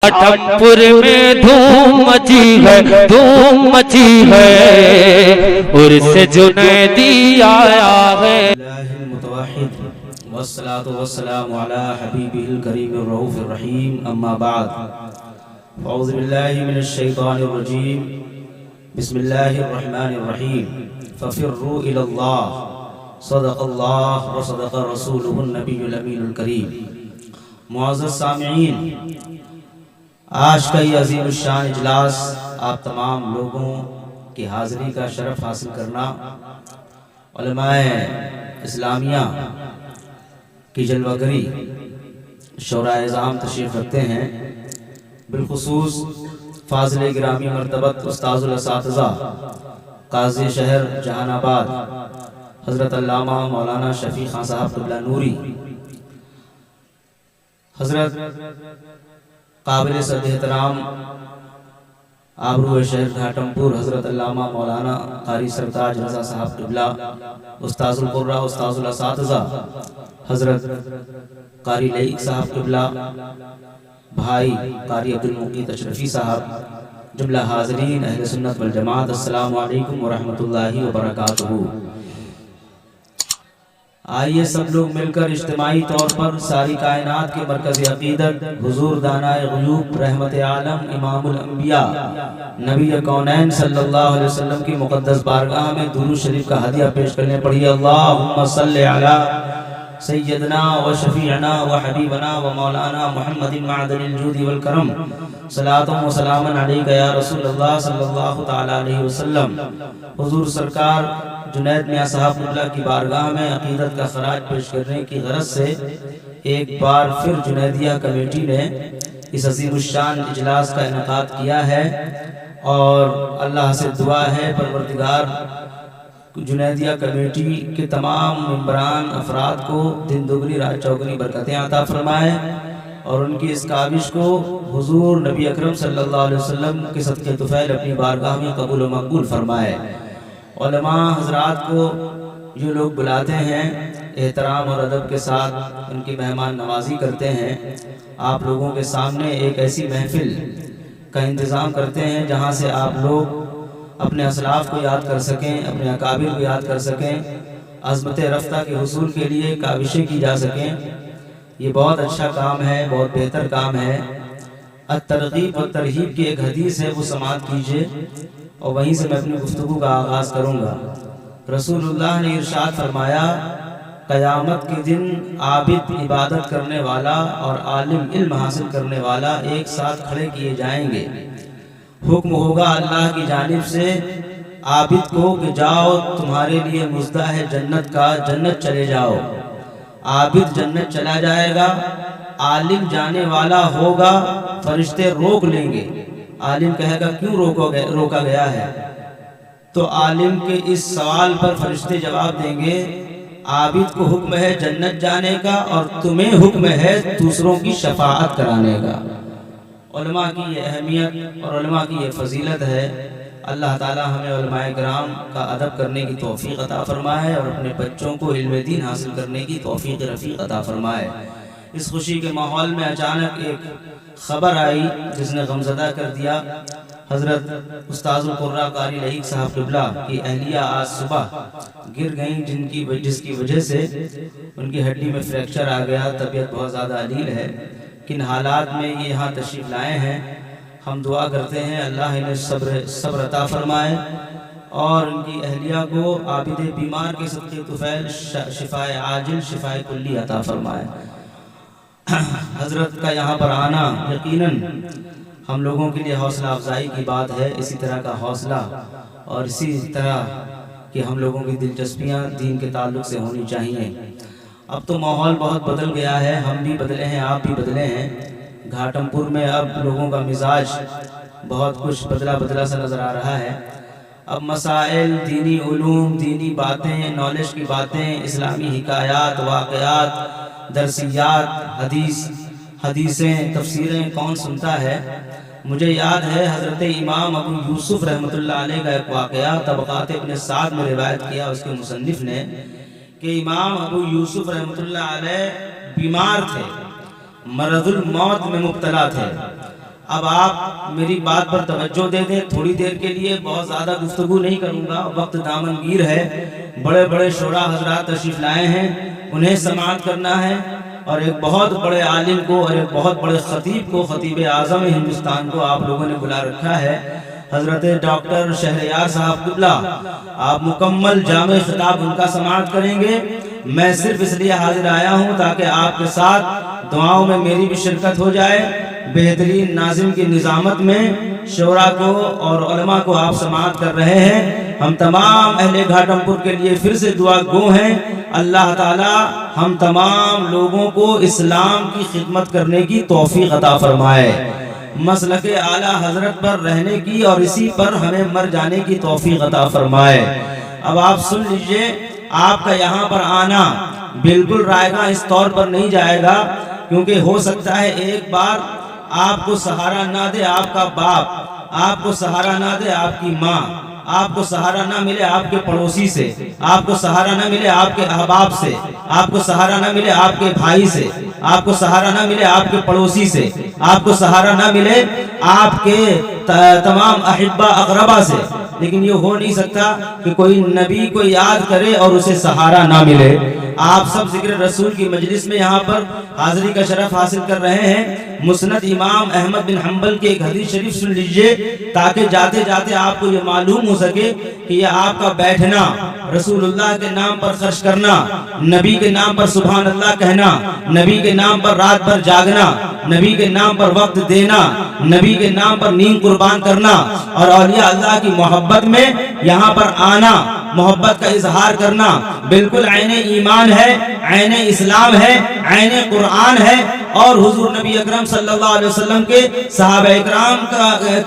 ٹھٹپور میں دھوم مچی ہے، دھوم مچی ہے، عرس جنیدی آیا ہے۔ اللہ المتوحد والصلاة والسلام على حبیبہ الکریم الرؤوف الرحیم، اما بعد اعوذ باللہ من الشیطان الرجیم، بسم اللہ الرحمن الرحیم۔ ففروا الی اللہ، صدق اللہ وصدق رسولہ النبی الامین الکریم۔ معزز سامعین، آج کا یہ عظیم الشان اجلاس آپ تمام لوگوں کی حاضری کا شرف حاصل کرنا، علماء اسلامیہ کی جلوہ گری شورائے اعظام تشریف رکھتے ہیں، بالخصوص فاضل گرامی مرتبت استاذ الاساتذہ قاضی شہر جہان آباد حضرت علامہ مولانا شفیع خان صاحب قبلہ نوری، حضرت قابل صد احترام آبرو شہر گھاٹمپور حضرت علامہ مولانا قاری سرتاج رضا صاحب قبلہ، استاذ القرآن استاذ الاساتذہ حضرت قاری لئیک صاحب قبلہ، بھائی قاری عبدالمقیت اشرفی صاحب، جملہ حاضرین اہل سنت والجماعت، السلام علیکم ورحمۃ اللہ وبرکاتہ۔ آئیے سب لوگ مل کر اجتماعی طور پر ساری کائنات کے مرکز عقیدت حضور دانائے غیوب رحمت عالم امام الانبیاء نبی کونین صلی اللہ علیہ وسلم کی مقدس بارگاہ میں درود شریف کا ہدیہ پیش کرنے پڑھیے۔ اللہم صلی علی سیدنا و شفیعنا و حبیبنا و مولانا محمد معدن الجود والکرم، صلاۃ و سلاما علیکہ یا رسول اللہ صلی اللہ تعالی علیہ وسلم۔ حضور سرکار جنید میاں صاحب قبلہ کی بارگاہ میں عقیدت کا خراج پیش کرنے کی غرض سے ایک بار پھر جنیدیہ کمیٹی نے اس عظیم الشان اجلاس کا انعقاد کیا ہے، اور اللہ سے دعا ہے پروردگار جنیدیہ کمیٹی کے تمام ممبران افراد کو دن دگنی رات چوگنی برکتیں عطا فرمائے، اور ان کی اس کاوش کو حضور نبی اکرم صلی اللہ علیہ وسلم کے صدقہ طفیل اپنی بارگاہ میں قبول و مقبول فرمائے۔ علماء حضرات کو جو لوگ بلاتے ہیں احترام اور ادب کے ساتھ ان کی مہمان نوازی کرتے ہیں، آپ لوگوں کے سامنے ایک ایسی محفل کا انتظام کرتے ہیں جہاں سے آپ لوگ اپنے اسلاف کو یاد کر سکیں، اپنے اکابر کو یاد کر سکیں، عظمت رفتہ کے حصول کے لیے کاوشیں کی جا سکیں۔ یہ بہت اچھا کام ہے، بہت بہتر کام ہے۔ الترغیب و ترہیب کی ایک حدیث ہے، وہ سماعت کیجئے اور وہیں سے میں اپنی گفتگو کا آغاز کروں گا۔ رسول اللہ نے ارشاد فرمایا، قیامت کے دن عابد عبادت کرنے والا اور عالم علم حاصل کرنے والا ایک ساتھ کھڑے کیے جائیں گے۔ حکم ہوگا اللہ کی جانب سے عابد کو کہ جاؤ، تمہارے لیے مزدہ ہے جنت کا، جنت چلے جاؤ۔ عابد جنت چلا جائے گا، عالم جانے والا ہوگا، فرشتے روک لیں گے۔ عالم کہے گا کیوں روکا گیا ہے؟ تو عالم کے اس سوال پر فرشتے جواب دیں گے، عابد کو حکم ہے جنت جانے کا اور تمہیں حکم ہے دوسروں کی شفاعت کرانے کا۔ علماء کی یہ اہمیت اور علماء کی یہ فضیلت ہے۔ اللہ تعالی ہمیں علماء کرام کا ادب کرنے کی توفیق عطا فرمائے اور اپنے بچوں کو علم دین حاصل کرنے کی توفیق رفیق عطا فرمائے۔ اس خوشی کے ماحول میں اچانک ایک خبر آئی جس نے غمزدہ کر دیا۔ حضرت استاذ القرآن قاری لئیک صاحب قبلہ کی اہلیہ آج صبح گر گئیں، جس کی وجہ سے ان کی ہڈی میں فریکچر آ گیا، طبیعت بہت زیادہ علیل ہے۔ کن حالات میں یہ یہاں تشریف لائے ہیں، ہم دعا کرتے ہیں اللہ انہیں صبر عطا فرمائے اور ان کی اہلیہ کو عابد بیمار کے صدقہ طفیل شفائے عاجل شفائے کلی عطا فرمائے۔ حضرت کا یہاں پر آنا یقیناً ہم لوگوں کے لیے حوصلہ افزائی کی بات ہے۔ اسی طرح کا حوصلہ اور اسی طرح کہ ہم لوگوں کی دلچسپیاں دین کے تعلق سے ہونی چاہیے۔ اب تو ماحول بہت بدل گیا ہے، ہم بھی بدلے ہیں، آپ بھی بدلے ہیں۔ گھاٹمپور میں اب لوگوں کا مزاج بہت کچھ بدلا سا نظر آ رہا ہے۔ اب مسائل، دینی علوم، دینی باتیں، نالج کی باتیں، اسلامی حکایات، واقعات، درسیات، حدیثیں، تفسیریں کون سنتا ہے؟ مجھے یاد ہے حضرت امام ابو یوسف رحمۃ اللہ علیہ کا ایک واقعہ طبقات ابن سعد میں روایت کیا اس کے مصنف نے، کہ امام ابو یوسف رحمۃ اللہ علیہ بیمار تھے، مرض الموت میں مبتلا تھے، اب آپ میری بات پر توجہ دے دیں، تھوڑی دیر کے لیے بہت زیادہ گفتگو نہیں کروں گا، وقت دامنگیر ہے، بڑے بڑے شعراء حضرات تشریف لائے ہیں، انہیں سماعت کرنا ہے، اور ایک بہت بڑے عالم کو اور ایک بہت بڑے خطیب کو، خطیب اعظم ہندوستان کو آپ لوگوں نے بلا رکھا ہے، حضرت ڈاکٹر شہریار صاحب قبلہ، آپ مکمل جامع خطاب ان کا سماعت کریں گے۔ میں صرف اس لیے حاضر آیا ہوں تاکہ آپ کے ساتھ دعاؤں میں میری بھی شرکت ہو جائے، بہترین ناظم کی نظامت میں شعراء کو اور علماء کو آپ سماعت کر رہے ہیں۔ ہم تمام اہل گھاٹم پور کے لیے پھر سے دعا گو ہیں، اللہ تعالی ہم تمام لوگوں کو اسلام کی خدمت کرنے کی توفیق عطا فرمائے، مسلک اعلیٰ حضرت پر رہنے کی اور اسی پر ہمیں مر جانے کی توفیق عطا فرمائے۔ اب آپ سن لیجئے، آپ کا یہاں پر آنا بالکل رائگاں اس طور پر نہیں جائے گا، کیونکہ ہو سکتا ہے ایک بار آپ کو سہارا نہ دے آپ کا باپ، آپ کو سہارا نہ دے آپ کی ماں، آپ کو سہارا نہ ملے آپ کے پڑوسی سے، آپ کو سہارا نہ ملے آپ کے احباب سے، آپ کو سہارا نہ ملے آپ کے بھائی سے، آپ کو سہارا نہ ملے آپ کے پڑوسی سے، آپ کو سہارا نہ ملے آپ کے تمام احبا اقربا سے، لیکن یہ ہو نہیں سکتا کہ کوئی نبی کو یاد کرے اور اسے سہارا نہ ملے۔ آپ سب ذکر رسول کی مجلس میں یہاں پر حاضری کا شرف حاصل کر رہے ہیں۔ مسند امام احمد بن حنبل کے ایک حدیث شریف سن لیجئے، تاکہ جاتے جاتے آپ کو یہ معلوم ہو سکے کہ یہ آپ کا بیٹھنا، رسول اللہ کے نام پر خرچ کرنا، نبی کے نام پر سبحان اللہ کہنا، نبی کے نام پر رات بھر جاگنا، نبی کے نام پر وقت دینا، نبی کے نام پر نیند قربان کرنا، اور اولیاء اللہ کی محبت میں یہاں پر آنا، محبت کا اظہار کرنا، بالکل عین ایمان ہے، عین اسلام ہے، عین قرآن ہے، اور حضور نبی اکرم صلی اللہ علیہ وسلم کے صحابہ اکرام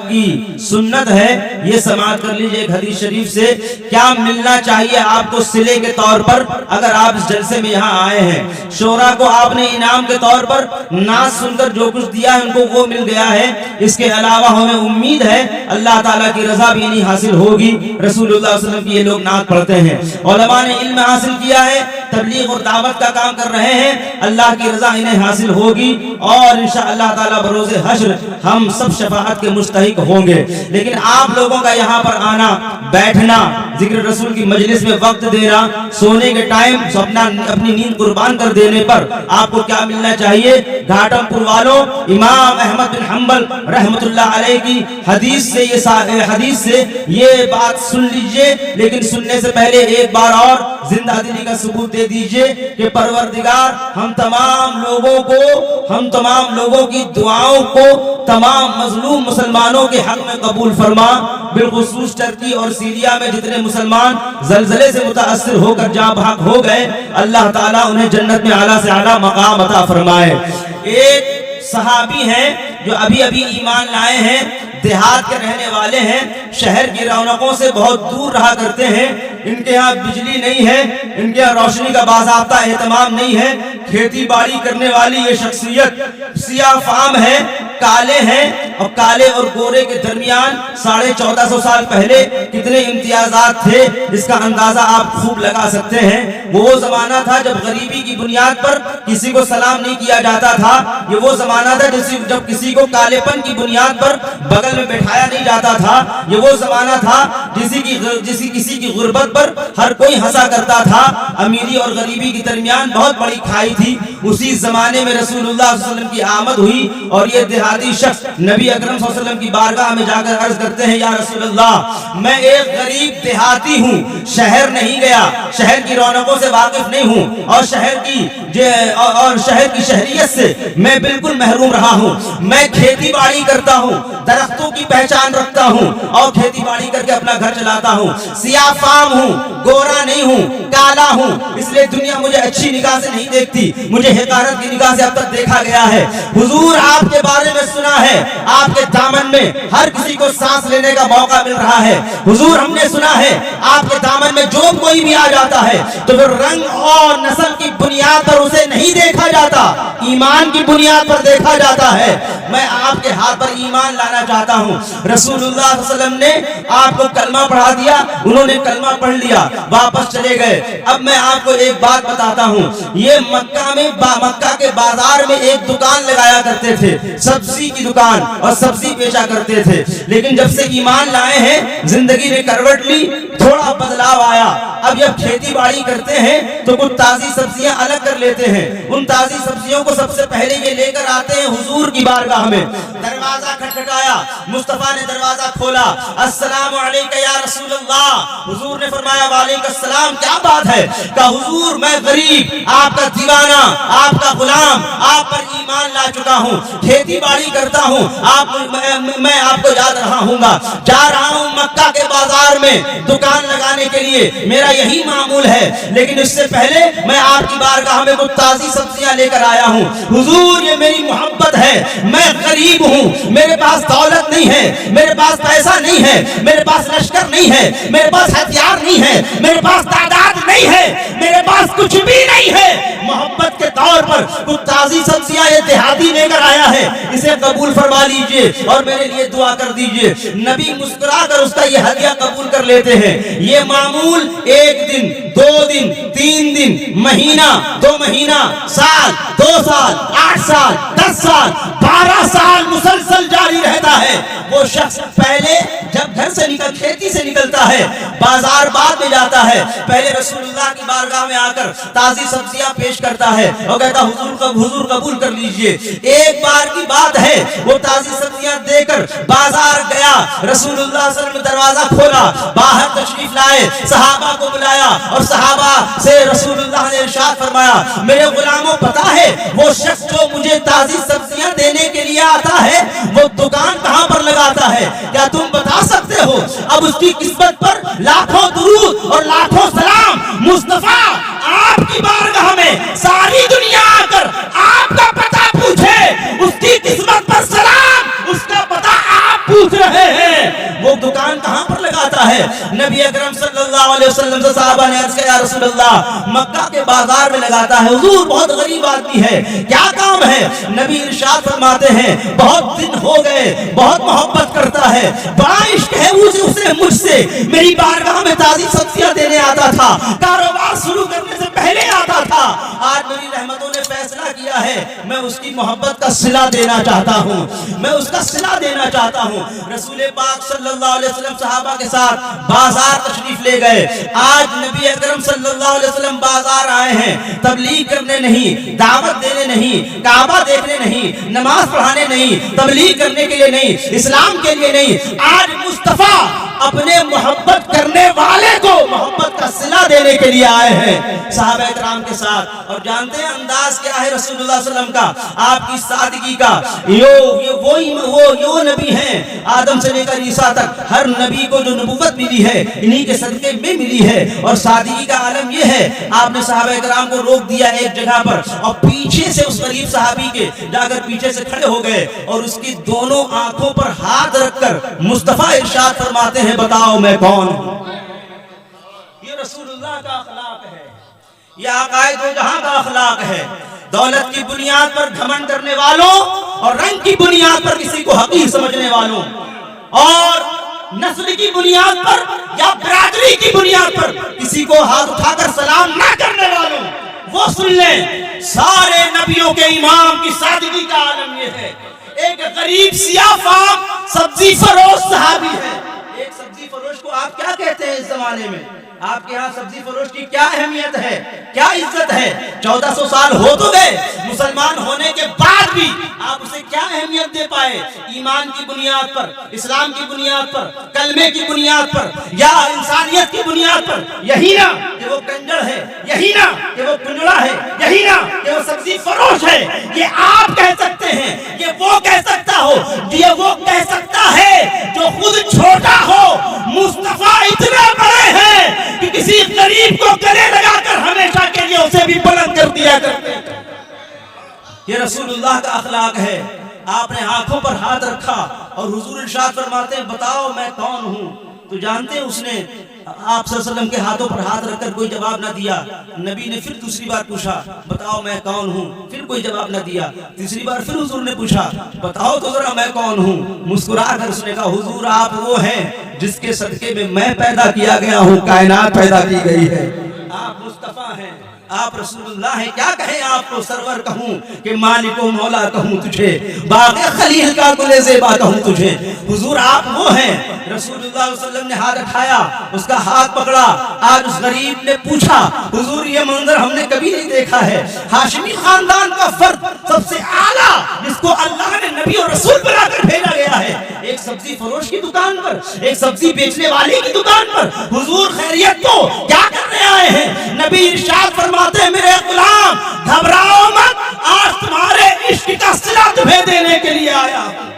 کی سنت ہے۔ یہ سماعت کر لیجئے ایک حدیث شریف سے، کیا ملنا چاہیے آپ کو صلے کے طور پر اگر آپ اس جلسے میں یہاں آئے ہیں؟ شعراء کو آپ نے انعام کے طور پر نعت سن کر جو کچھ دیا ہے ان کو وہ مل گیا ہے، اس کے علاوہ ہمیں امید ہے اللہ تعالیٰ کی رضا بھی نہیں حاصل ہوگی۔ رسول اللہ صلی اللہ علیہ وسلم کی یہ لوگ نعت پڑھتے ہیں، علماء نے علم حاصل کیا ہے، تبلیغ اور دعوت کا کام کر رہے ہیں، اللہ کی رضا انہیں حاصل ہوگی، اور انشاءاللہ تعالیٰ بروز حشر ہم سب شفاعت کے مستحق ہوں گے۔ لیکن آپ لوگوں کا یہاں پر آنا، بیٹھنا، ذکر رسول کی مجلس میں وقت دینا، سونے کے ٹائم اپنی نیند قربان کر دینے پر آپ کو کیا ملنا چاہیے؟ گھاٹم پور والوں، امام احمد بن حنبل رحمت اللہ علیہ کی حدیث سے یہ بات سن لیجئے، لیکن سننے سے پہلے ایک بار اور زندہ دلی کا ثبوت دے دیجئے کہ پروردگار ہم تمام لوگوں کی دعاؤں کو تمام مظلوم مسلمانوں کے حق میں قبول فرما، بالخصوص ترکی اور سیریا میں جتنے مسلمان زلزلے سے متاثر ہو کر جاں بحق ہو گئے، اللہ تعالیٰ انہیں جنت میں اعلیٰ سے اعلیٰ مقام عطا فرمائے۔ ایک صحابی ہیں جو ابھی ایمان لائے ہیں، دیہات کے رہنے والے ہیں، شہر کی رونقوں سے بہت دور رہا کرتے ہیں، ان کے ہاں بجلی نہیں ہے، ان کے ہاں روشنی کا باضابطہ اہتمام نہیں ہے، کھیتی باڑی کرنے والی یہ شخصیت سیاہ فام ہے، کالے ہیں، اور کالے اور گورے کے درمیان 1450 سال پہلے کتنے امتیازات تھے، اس کا اندازہ آپ خوب لگا سکتے ہیں۔ وہ زمانہ تھا جب غریبی کی بنیاد پر کسی کو سلام نہیں کیا جاتا تھا، یہ وہ زمانہ تھا جب کسی کو کالے پن کی بنیاد پر بغل میں بٹھایا نہیں جاتا تھا، یہ وہ زمانہ تھا کسی کی غربت پر ہر کوئی ہنسا کرتا تھا، امیری اور غریبی کے درمیان بہت بڑی کھائی تھی۔ اسی زمانے میں رسول اللہ صلی اللہ علیہ وسلم کی آمد ہوئی، اور یہ دیہاتی شخص نبی اکرم صلی اللہ علیہ وسلم کی بارگاہ میں جا کر عرض کرتے ہیں، یا رسول اللہ میں ایک غریب دیہاتی ہوں، شہر نہیں گیا، شہر کی رونقوں سے واقف نہیں ہوں، اور شہر کی شہریت سے میں بالکل محروم رہا ہوں، میں کھیتی باڑی کرتا ہوں، درختوں کی پہچان رکھتا ہوں، اور کھیتی باڑی کر کے اپنا گھر چلاتا ہوں، سیاہ فام ہوں، گورا نہیں ہوں، کالا ہوں، اس لیے دنیا مجھے اچھی نگاہ سے نہیں دیکھتی، مجھے حقارت کی نگاہ سے اب تک دیکھا گیا ہے۔ حضور آپ کے بارے میں سنا ہے، آپ کے دامن میں ہر کسی کو سانس لینے کا موقع مل رہا ہے۔ حضور ہم نے سنا ہے آپ کے دامن میں جو کوئی بھی آ جاتا ہے تو پھر رنگ اور نسل کی بنیاد پر اسے نہیں دیکھا جاتا، ایمان کی بنیاد پر دیکھا جاتا ہے۔ میں آپ کے ہاتھ پر ایمان لانا چاہتا ہوں۔ رسول اللہ صلی اللہ علیہ وسلم نے آپ کو کلمہ پڑھا دیا، انہوں نے کلمہ پڑھ لیا، واپس چلے گئے۔ اب میں آپ کو ایک بات بتاتا ہوں، یہ مکہ کے بازار میں ایک دکان لگایا کرتے تھے، سبزی کی دکان، اور اور سبزی بیچا کرتے تھے، لیکن جب سے ایمان لائے ہیں زندگی نے کروٹ لی، تھوڑا بدلاؤ آیا۔ اب جب کھیتی باڑی کرتے ہیں تو کچھ تازی سبزیاں الگ کر لیتے ہیں، ان تازی سبزیوں کو سب سے پہلے یہ لے کر آتے ہیں حضور کی بارگاہ میں۔ دروازہ کھٹکھٹایا، مصطفیٰ نے دروازہ کھولا، السلام علیکہ یا رسول اللہ۔ حضور نے فرمایا وعلیکم السلام، کیا بات ہے؟ کہا حضور میں غریب، آپ کا دیوانہ، آپ کا غلام، آپ پر ایمان لا چکا ہوں، کھیتی باڑی کرتا ہوں، میں آپ کو یاد رہا ہوں گا، جا رہا ہوں مکہ کے بازار میں دکان لگانے کے لیے، میرا یہی معمول ہے، لیکن اس سے پہلے میں آپ کی بارگاہ میں کچھ تازی سبزیاں لے کر آیا ہوں۔ حضور یہ میری محبت ہے، میں غریب ہوں، میرے پاس دولت نہیں ہے، میرے پاس پیسہ نہیں ہے، میرے پاس لشکر نہیں ہے، میرے پاس ہتھیار نہیں ہے، میرے پاس تعداد نہیں ہے، میرے پاس کچھ بھی نہیں ہے، محبت کے طور پر کچھ تازی سبزیاں یہ دیہاتی لے کر آیا ہے، اسے قبول فرما لیجئے اور میرے لیے دعا کر دیجئے۔ نبی مسکرا کر اس کا یہ ہدیہ قبول کر لیتے ہیں۔ یہ معمول 1 دن 2 دن 3 دن، مہینہ 2 مہینہ، سال 2 سال، 8 سال، 10 سال، 12 سال مسلسل جاری رہتا ہے۔ وہ شخص پہلے جب گھر سے کھیتی سے نکلتا ہے، بازار بعد میں جاتا ہے، پہلے رسول اللہ کی بارگاہ میں آ کر تازی سبزیاں پیش کرتا ہے اور کہتا حضور قبول کر لیجئے۔ ایک بار کی بات ہے، وہ تازی سبزیاں دے کر بازار گیا، رسول اللہ صلی اللہ علیہ وسلم نے دروازہ کھولا، باہر تشریف لائے، صحابہ کو بلایا اور صحابہ سے رسول اللہ نے ارشاد فرمایا میرے غلاموں پتہ ہے وہ شخص جو مجھے تازی سبزیاں دینے کے لیے آتا ہے وہ دکان کہاں پر لگاتا ہے؟ کیا تم بتا سکتے ہو؟ اب اس کی قسمت پر لاکھوں درود اور لاکھوں سلام۔ مصطفیٰ آپ کی بارگاہ میں ساری دنیا آ کر آپ کا پتہ پوچھے، اس کی قسمت پر سلام، اس کا پتہ آپ پوچھ رہے ہیں، وہ دکان کہاں پر لگاتا ہے؟ نبی اکرم صلی اللہ علیہ وسلم سے صحابہ نے عرض کیا یا رسول اللہ مکہ کے بازار میں لگاتا ہے، حضور بہت غریب آدمی ہے، کیا کام ہے؟ نبی ارشاد فرماتے ہیں بہت دن ہو گئے، بہت محبت کرتا ہے، بڑا عشق ہے اسے مجھ سے، میری بارگاہ میں تازی سبزیاں دینے آتا تھا، کاروبار شروع کرنے سے پہلے آتا تھا، آج میری رحمتوں نے فیصلہ کیا ہے میں اس کی محبت کا صلہ دینا چاہتا ہوں، میں اس کا صلہ دینا چاہتا ہوں۔ رسول پاک صلی اللہ علیہ وسلم صحابہ کے ساتھ بازار تشریف لے گئے۔ آج نبی اکرم صلی اللہ علیہ وسلم بازار آئے ہیں، تبلیغ کرنے نہیں، دعوت دینے نہیں، کعبہ دیکھنے نہیں، نماز پڑھانے نہیں، تبلیغ کرنے کے لیے نہیں، اسلام کے لیے نہیں، آج مصطفیٰ اپنے محبت کرنے والے کو محبت کا صلہ دینے کے لیے آئے ہیں صحابہ اکرام کے ساتھ۔ اور جانتے ہیں انداز کیا ہے رسول اللہ صلی اللہ علیہ وسلم کا، آپ کی سادگی کا؟ وہ نبی ہیں آدم سے لے کر عیسیٰ تک، ہر نبی کو جو نبوت ملی ہے انہی کے صدقے میں ملی ہے، اور سادگی کا عالم یہ ہے آپ نے صحابہ اکرام کو روک دیا ایک جگہ پر اور پیچھے سے اس غریب صحابی کے جا کر پیچھے سے کھڑے ہو گئے اور اس کی دونوں آنکھوں پر ہاتھ رکھ کر مصطفیٰ ارشاد فرماتے ہیں بتاؤ میں کون ہوں؟ یہ رسول اللہ کا اخلاق ہے، یہ آقائے دو جہاں کا اخلاق ہے۔ دولت کی بنیاد پر گھمنڈ کرنے والوں اور رنگ کی بنیاد پر کسی کو حقیر سمجھنے والوں اور نسل کی بنیاد پر یا برادری کی بنیاد پر کسی کو ہاتھ اٹھا کر سلام نہ کرنے والوں، وہ سن لیں سارے نبیوں کے امام کی سادگی کا عالم یہ ہے۔ ایک غریب سیاہ فام سبزی فروش صحابی ہے۔ ایک سبزی فروش کو آپ کیا کہتے ہیں اس زمانے میں؟ آپ کے ہاں سبزی فروش کی کیا اہمیت ہے، کیا عزت ہے؟ 1400 سال ہو تو گئے، مسلمان ہونے کے بعد بھی آپ اسے کیا اہمیت دے پائے؟ ایمان کی بنیاد پر، اسلام کی بنیاد پر، کلمے کی بنیاد پر یا انسانیت کی بنیاد پر؟ یہی نا کہ وہ کنجر ہے، یہی نا کہ وہ کنجڑا ہے، یہی نا کہ وہ سبزی فروش ہے۔ یہ آپ کہہ سکتے ہیں، یہ وہ کہہ سکتا ہو، یہ وہ کہہ سکتا ہے جو خود چھوٹا ہو۔ مصطفیٰ اتنے بڑے ہیں کہ کسی غریب کو گلے لگا کر ہمیشہ کے لیے اسے بھی بلند کر دیا کرتے ہیں۔ یہ رسول اللہ کا اخلاق ہے۔ آپ نے آنکھوں پر ہاتھ رکھا اور حضور ارشاد فرماتے ہیں بتاؤ میں کون ہوں؟ تو جانتے ہیں اس نے آپ صلی اللہ علیہ وسلم کے ہاتھوں پر ہاتھ رکھ کر کوئی جواب نہ دیا۔ نبی نے پھر دوسری بار پوچھا بتاؤ میں کون ہوں؟ پھر کوئی جواب نہ دیا۔ تیسری بار پھر حضور نے پوچھا بتاؤ تو ذرا میں کون ہوں؟ مسکرا کر اس نے کہا حضور آپ وہ ہیں جس کے صدقے میں پیدا کیا گیا ہوں، کائنات پیدا کی گئی ہے۔ آپ مصطفیٰ ہیں، آپ رسول اللہ ہیں، کیا کہیں آپ کو سرور کہوں کہ مالک و مولا کہوں تجھے، باغ خلیل کا گل زیبا کہوں تجھے۔ حضور آپ وہ ہیں۔ رسول اللہ صلی اللہ علیہ وسلم نے ہاتھ اٹھایا، اس کا ہاتھ پکڑا۔ آج اس غریب نے پوچھا حضور یہ منظر ہم نے کبھی نہیں دیکھا ہے، ہاشمی خاندان کا فرد سب سے اعلیٰ جس کو اللہ نے نبی اور رسول بنا کر بھیجا گیا ہے، ایک سبزی فروش کی دکان پر، ایک سبزی بیچنے والے کی دکان پر حضور خیریت تو کیا کرنے آئے ہیں؟ نبی ارشاد فرماتے ہیں میرے غلام گھبراؤ مت، آج تمہارے عشق کا صلہ تمہیں دینے کے لیے آیا ہوں۔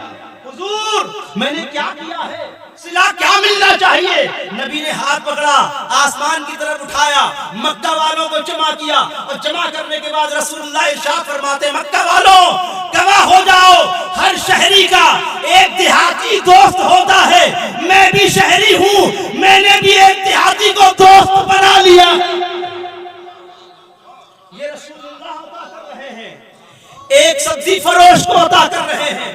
حضور میں نے کیا کیا ہے، صلہ کیا ملنا چاہیے؟ نبی نے ہاتھ پکڑا، آسمان کی طرف اٹھایا، مکہ والوں کو جمع کیا، اور جمع کرنے کے بعد رسول اللہ ارشاد فرماتے ہیں مکہ والوں گواہ ہو جاؤ، ہر شہری کا ایک دیہاتی دوست ہوتا ہے، میں بھی شہری ہوں، میں نے بھی ایک دیہاتی کو دوست بنا لیا۔ یہ رسول اللہ عطا کر رہے ہیں، ایک سبزی فروش کو عطا کر رہے ہیں،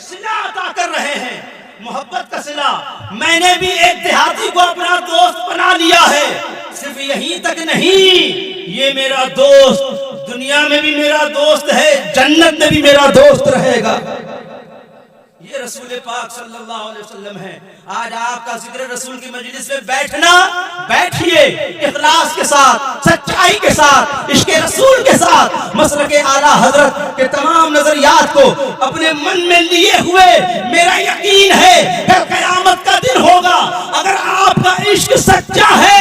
صلہ عطا کر رہے ہیں، محبت کا صلہ۔ میں نے بھی ایک دیہاتی کو اپنا دوست بنا لیا ہے، صرف یہیں تک نہیں، یہ میرا دوست دنیا میں بھی میرا دوست ہے، جنت میں بھی میرا دوست رہے گا۔ یہ رسول پاک صلی اللہ علیہ وسلم ہے۔ آج آپ کا ذکر رسول کی مجلس میں بیٹھنا، بیٹھیے اخلاص کے ساتھ، سچائی کے ساتھ، عشق رسول کے ساتھ، مسلک اعلیٰ حضرت کے تمام نظریات کو اپنے من میں لیے ہوئے میرا یقین ہے کہ قیامت کا دن ہوگا، اگر آپ کا عشق سچا ہے